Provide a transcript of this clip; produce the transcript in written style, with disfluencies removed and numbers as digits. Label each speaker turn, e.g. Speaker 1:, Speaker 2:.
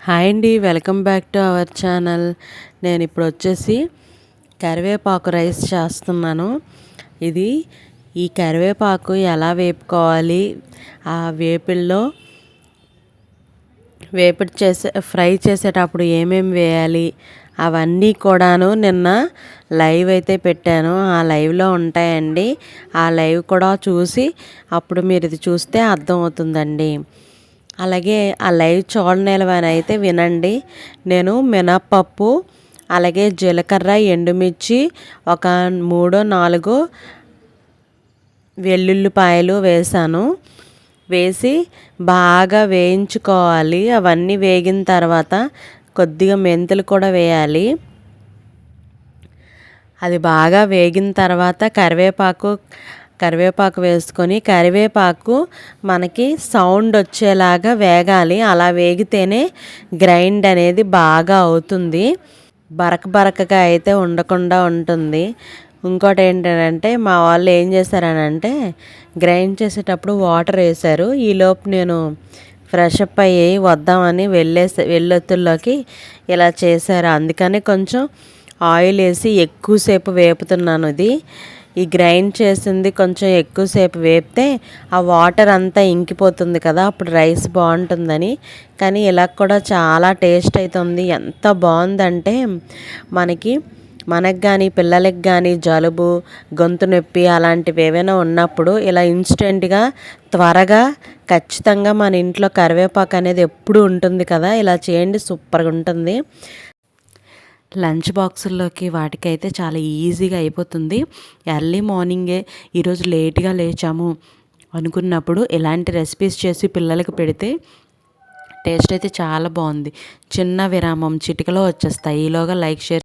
Speaker 1: Hi అండి, welcome back to our channel. నేను ఇప్పుడు వచ్చేసి కరివేపాకు రైస్ చేస్తున్నాను. ఈ కరివేపాకు ఎలా వేపుకోవాలి, ఆ ఫ్రై చేసేటప్పుడు ఏమేమి వేయాలి అవన్నీ కూడాను నిన్న లైవ్ అయితే పెట్టాను. ఆ లైవ్లో ఉంటాయండి. ఆ లైవ్ కూడా చూసి అప్పుడు మీరు ఇది చూస్తే అర్థమవుతుందండి. అలాగే ఆ లైవ్ చూడనిలవని అయితే వినండి. నేను మినప్పప్పు, అలాగే జీలకర్ర, ఎండుమిర్చి, ఒక 3-4 వెల్లుల్లిపాయలు వేసి బాగా వేయించుకోవాలి. అవన్నీ వేగిన తర్వాత కొద్దిగా మెంతులు కూడా వేయాలి. అది బాగా వేగిన తర్వాత కరివేపాకు వేసుకొని, కరివేపాకు మనకి సౌండ్ వచ్చేలాగా వేగాలి. అలా వేగితేనే గ్రైండ్ అనేది బాగా అవుతుంది. బరకగా అయితే ఉండకుండా ఉంటుంది. ఇంకోటి ఏంటంటే మా వాళ్ళు ఏం చేశారనంటే గ్రైండ్ చేసేటప్పుడు వాటర్ వేశారు. ఈలోపు నేను ఫ్రెష్ అప్ అయ్యి వద్దామని వెళ్ళొత్తుల్లోకి ఇలా చేశారు. అందుకని కొంచెం ఆయిల్ వేసి ఎక్కువసేపు వేపుతున్నాను. ఈ గ్రైండ్ చేసింది కొంచెం ఎక్కువసేపు వేపితే ఆ వాటర్ అంతా ఇంకిపోతుంది కదా, అప్పుడు రైస్ బాగుంటుందని. కానీ ఇలా కూడా చాలా టేస్ట్ అవుతుంది. ఎంత బాగుందంటే మనకు కానీ పిల్లలకి కానీ జలుబు, గొంతు నొప్పి అలాంటివి ఏవైనా ఉన్నప్పుడు ఇలా ఇన్స్టెంట్గా త్వరగా ఖచ్చితంగా మన ఇంట్లో కరివేపాకు అనేది ఎప్పుడు ఉంటుంది కదా, ఇలా చేయండి, సూపర్గా ఉంటుంది. లంచ్ బాక్సుల్లోకి వాటికైతే చాలా ఈజీగా అయిపోతుంది. ఎర్లీ మార్నింగే ఈరోజు లేట్గా లేచాము అనుకున్నప్పుడు ఇలాంటి రెసిపీస్ చేసి పిల్లలకు పెడితే టేస్ట్ అయితే చాలా బాగుంది. చిన్న విరామం, చిటికలో వచ్చేస్తాయి. ఈలోగా లైక్, షేర్